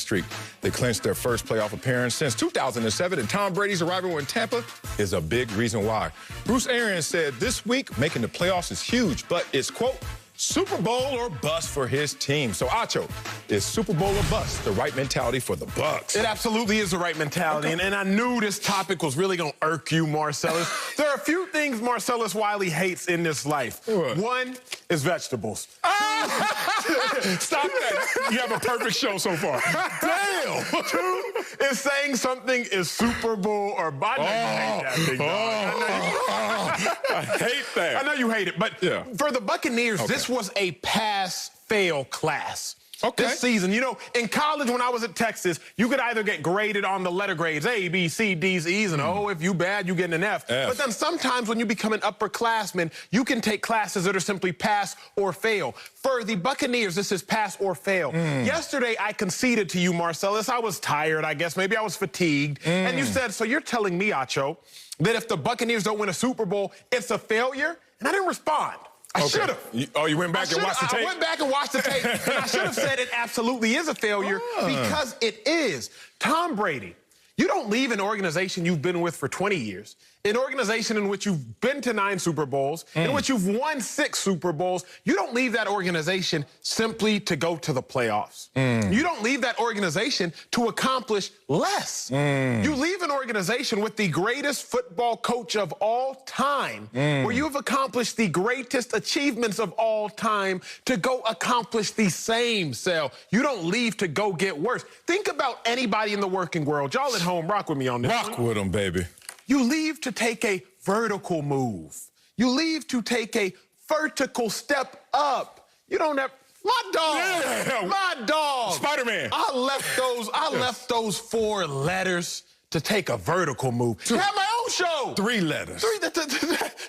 streak. They clinched their first playoff appearance since 2007, and Tom Brady's arrival in Tampa is a big reason why. Bruce Arians said this week making the playoffs is huge, but it's, quote, Super Bowl or bust for his team. So, Acho, is Super Bowl or bust the right mentality for the Bucs? It absolutely is the right mentality, Okay. and I knew this topic was really going to irk you, Marcellus. There are a few things Marcellus Wiley hates in this life. What? One is vegetables. Stop that. You have a perfect show so far. Damn. Two is saying something is Super Bowl or bust. I know you hate that, big dog. I hate that. I know you hate it, but Yeah. for the Buccaneers, Okay. this was a pass-fail class. Okay. This season, you know, in college when I was at Texas, you could either get graded on the letter grades, A, B, C, D's, E's, and oh, if you bad, you get an F. But then sometimes when you become an upperclassman, you can take classes that are simply pass or fail. For the Buccaneers, this is pass or fail. Yesterday, I conceded to you, Marcellus. I was tired, I guess. Maybe I was fatigued. And you said, so you're telling me, Acho, that if the Buccaneers don't win a Super Bowl, it's a failure? And I didn't respond. I should have. You went back and watched the tape? I went back and watched the tape, and I should have said it absolutely is a failure because it is. Tom Brady, you don't leave an organization you've been with for 20 years, an organization in which you've been to 9 Super Bowls, in which you've won 6 Super Bowls. You don't leave that organization simply to go to the playoffs. You don't leave that organization to accomplish less. You leave an organization with the greatest football coach of all time, where you've accomplished the greatest achievements of all time to go accomplish the same, Sal. You don't leave to go get worse. Think about anybody in the working world. Y'all at home, rock with me on this. Rock with them, baby. You leave to take a vertical move. You leave to take a vertical step up. You don't have... My dog. Yeah. My dog. Spider-Man. I left those 4 letters to take a vertical move. To have my own show. 3 letters.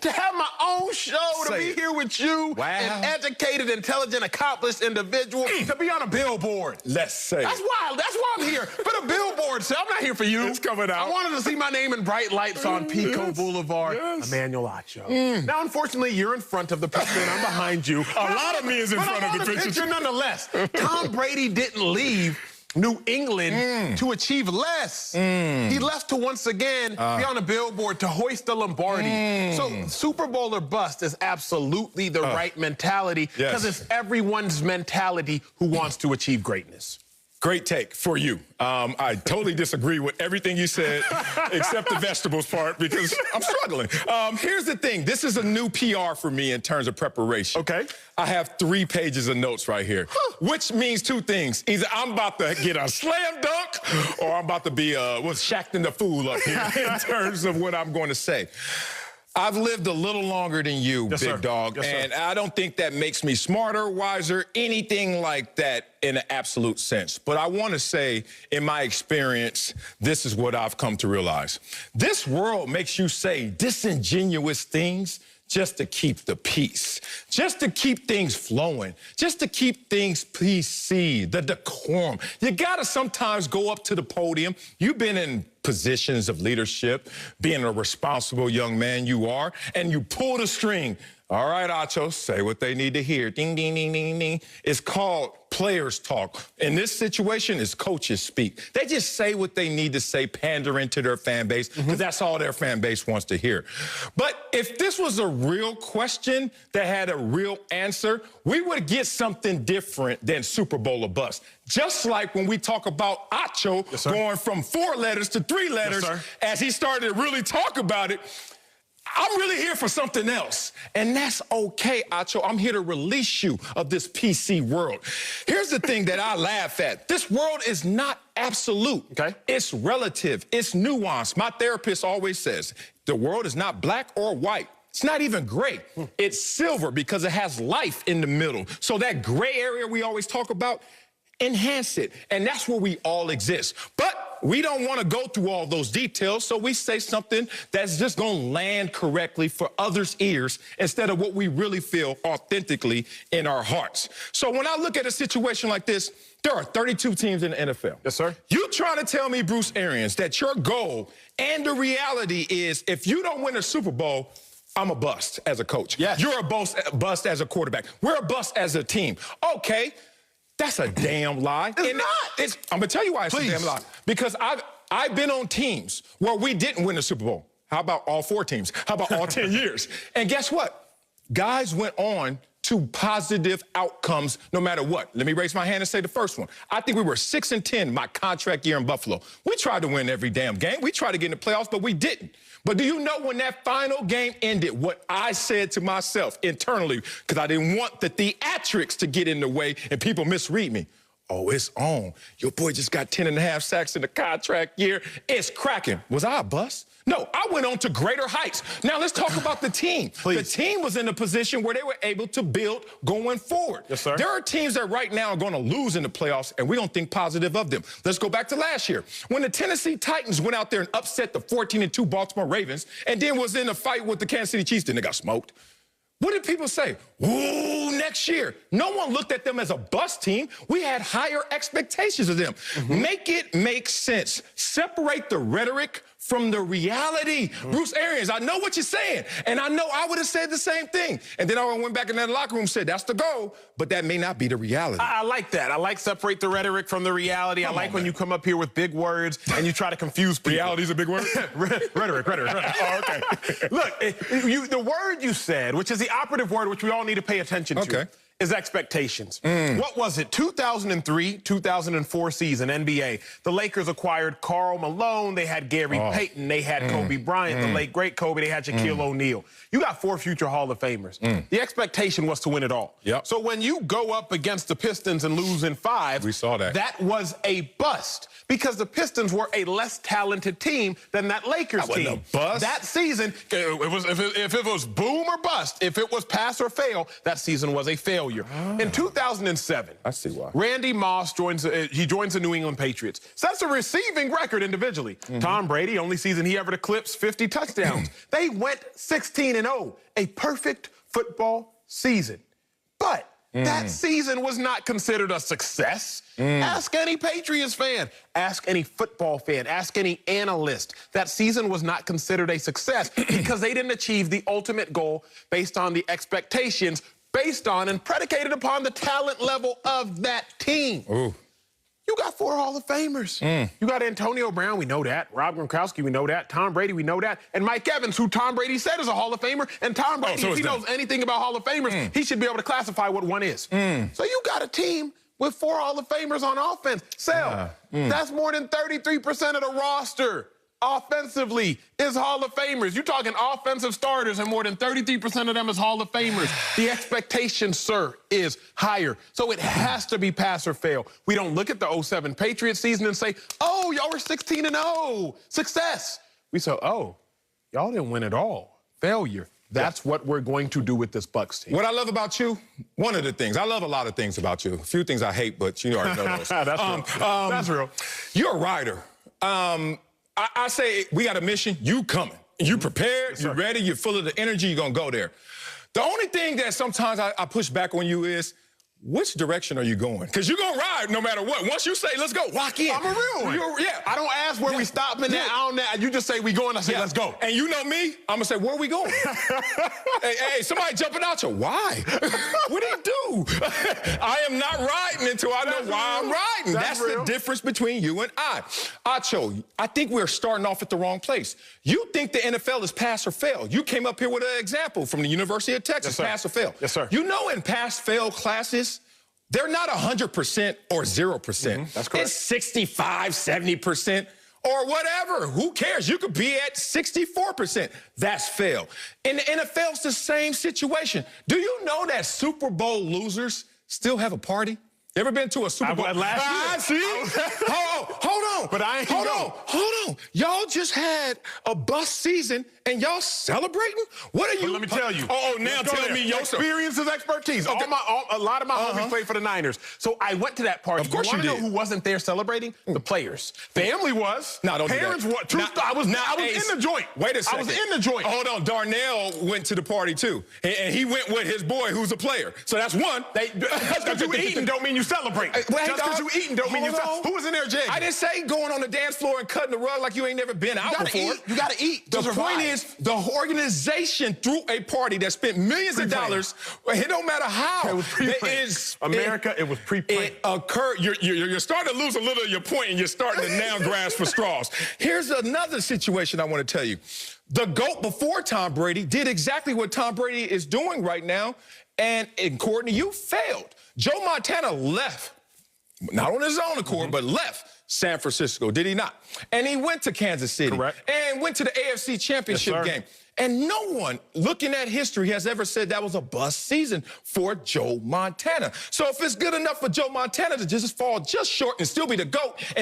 To have my own show, to Say be it. here with you, an educated, intelligent, accomplished individual, to be on a billboard. Let's say That's why I'm here. Put a billboard, so I'm not here for you. It's coming out. I wanted to see my name in bright lights on Pico Boulevard. Emmanuel Acho. Now, unfortunately, you're in front of the picture and I'm behind you. A lot of me is in front of the picture. Nonetheless. Tom Brady didn't leave New England to achieve less. He left to once again be on a billboard to hoist the Lombardi. So Super Bowl or bust is absolutely the right mentality because it's everyone's mentality who wants to achieve greatness. Great take for you. I totally disagree with everything you said, except the vegetables part, because I'm struggling. Here's the thing. This is a new PR for me in terms of preparation. Okay. I have 3 pages of notes right here, which means 2 things. Either I'm about to get a slam dunk, or I'm about to be Shaqtin' the Fool up here in terms of what I'm going to say. I've lived a little longer than you, big dog, and I don't think that makes me smarter, wiser, anything like that in an absolute sense. But I want to say, in my experience, this is what I've come to realize. This world makes you say disingenuous things just to keep the peace, just to keep things flowing, just to keep things PC, the decorum. You gotta sometimes go up to the podium. You've been in positions of leadership, being a responsible young man you are, and you pull the string. All right, Acho, say what they need to hear. Ding, ding, ding, ding, ding. It's called players talk. In this situation, it's coaches speak. They just say what they need to say, pandering to their fan base, because that's all their fan base wants to hear. But if this was a real question that had a real answer, we would get something different than Super Bowl or bust. Just like when we talk about Acho going from 4 letters to 3 letters, as he started to really talk about it, I'm really here for something else. And that's okay, Acho. I'm here to release you of this PC world. Here's the thing that I laugh at. This world is not absolute. It's relative. It's nuanced. My therapist always says, the world is not black or white. It's not even gray. It's silver because it has life in the middle. So that gray area we always talk about, enhance it. And that's where we all exist. But we don't want to go through all those details, so we say something that's just going to land correctly for others' ears instead of what we really feel authentically in our hearts. So when I look at a situation like this, there are 32 teams in the NFL. Yes, sir. You trying to tell me, Bruce Arians, that your goal and the reality is if you don't win a Super Bowl, I'm a bust as a coach. Yes. You're a bust as a quarterback. We're a bust as a team. Okay. That's a damn lie. It's not. I'm going to tell you why it's a damn lie. Because I've been on teams where we didn't win the Super Bowl. How about all 4 teams? How about all 10 years? And guess what? Guys went on to positive outcomes no matter what. Let me raise my hand and say the first one. I think we were 6-10 my contract year in Buffalo. We tried to win every damn game. We tried to get in the playoffs, but we didn't. But do you know when that final game ended, what I said to myself internally, because I didn't want the theatrics to get in the way and people misread me? Oh, it's on. Your boy just got 10.5 sacks in the contract year. It's cracking. Was I a bust? No, I went on to greater heights. Now, let's talk about the team. Please. The team was in a position where they were able to build going forward. Yes, sir. There are teams that right now are going to lose in the playoffs, and we don't think positive of them. Let's go back to last year. When the Tennessee Titans went out there and upset the 14-2 Baltimore Ravens and then was in a fight with the Kansas City Chiefs, then they got smoked. What did people say? Ooh, next year. No one looked at them as a bust team. We had higher expectations of them. Make it make sense. Separate the rhetoric from the reality. Bruce Arians, I know what you're saying, and I know I would have said the same thing. And then I went back in that locker room and said, that's the goal, but that may not be the reality. I like that. I like separate the rhetoric from the reality. I like when you come up here with big words and you try to confuse people. Reality's a big word? Rhetoric. Oh, okay. Look, the word you said, which is the operative word which we all need to pay attention to, is expectations. What was it? 2003, 2004 season, NBA. The Lakers acquired Karl Malone. They had Gary Payton. They had Kobe Bryant, the late, great Kobe. They had Shaquille O'Neal. You got 4 future Hall of Famers. The expectation was to win it all. Yep. So when you go up against the Pistons and lose in 5, we saw that. That was a bust because the Pistons were a less talented team than that Lakers team. Wasn't a bust. That season, if it was boom or bust, if it was pass or fail, that season was a failure. In 2007, I see why. Randy Moss joins the New England Patriots. Sets a receiving record individually. Tom Brady, only season he ever eclipsed 50 touchdowns. They went 16-0, a perfect football season. But that season was not considered a success. Ask any Patriots fan. Ask any football fan. Ask any analyst. That season was not considered a success because they didn't achieve the ultimate goal based on the expectations based on and predicated upon the talent level of that team. Ooh. You got 4 Hall of Famers. You got Antonio Brown, we know that. Rob Gronkowski, we know that. Tom Brady, we know that. And Mike Evans, who Tom Brady said is a Hall of Famer. And Tom Brady, if he knows anything about Hall of Famers, he should be able to classify what one is. So you got a team with 4 Hall of Famers on offense. That's more than 33% of the roster. Offensively is Hall of Famers. You're talking offensive starters, and more than 33% of them is Hall of Famers. The expectation, sir, is higher. So it has to be pass or fail. We don't look at the 07 Patriots season and say, oh, y'all were 16-0. Success. We say, oh, y'all didn't win at all. Failure. That's what we're going to do with this Bucs team. What I love about you, one of the things, I love a lot of things about you. A few things I hate, but you already know those. That's real. You're a writer. I say we got a mission, you coming. You prepared, you ready, you're full of the energy, you're going to go there. The only thing that sometimes I push back on you is, which direction are you going? Because you're going to ride no matter what. Once you say, let's go, lock in. I'm a real one. I don't ask where we stopping at. You just say we going, I say, let's go. And you know me, I'm going to say, where are we going? hey, somebody jumping out you. Why? What did he do? I am not riding until I know why I'm riding. That's the difference between you and I. Acho, I think we're starting off at the wrong place. You think the NFL is pass or fail. You came up here with an example from the University of Texas, pass or fail. Yes, sir. You know in pass-fail classes, they're not 100% or 0%. That's correct. It's 65, 70%, or whatever. Who cares? You could be at 64%. That's fail. In the NFL, it's the same situation. Do you know that Super Bowl losers still have a party? You ever been to a Super Bowl? I went last year. See? Hold on. But I ain't Hold on. Y'all just had a bust season and y'all celebrating? What are you? But let me tell you. Now tell me your experience is expertise. Okay. A lot of my homies played for the Niners. So I went to that party. Of course you want to did. know who wasn't there celebrating? The players. Family was. No, don't Parents do was. that. I was in the joint. Wait a second. I was in the joint. Hold on. Darnell went to the party too. And he went with his boy who's a player. So that's one. Just because you eating don't mean you celebrate. Just because you eating don't mean you celebrate. Who was in there, Jay? I didn't say going on the dance floor and cutting the rug like you ain't never been out before. You got to eat. The point is, the organization threw a party that spent millions of dollars. It don't matter how. It was pre-planned. America, it was pre-planned. It occurred. You're starting to lose a little of your point, and you're starting to now grasp for straws. Here's another situation I want to tell you. The GOAT before Tom Brady did exactly what Tom Brady is doing right now, and according to you, failed. Joe Montana left, not on his own accord, but left San Francisco, did he not? And he went to Kansas City. Correct. And went to the AFC Championship game. And no one looking at history has ever said that was a bust season for Joe Montana. So if it's good enough for Joe Montana to just fall just short and still be the GOAT, and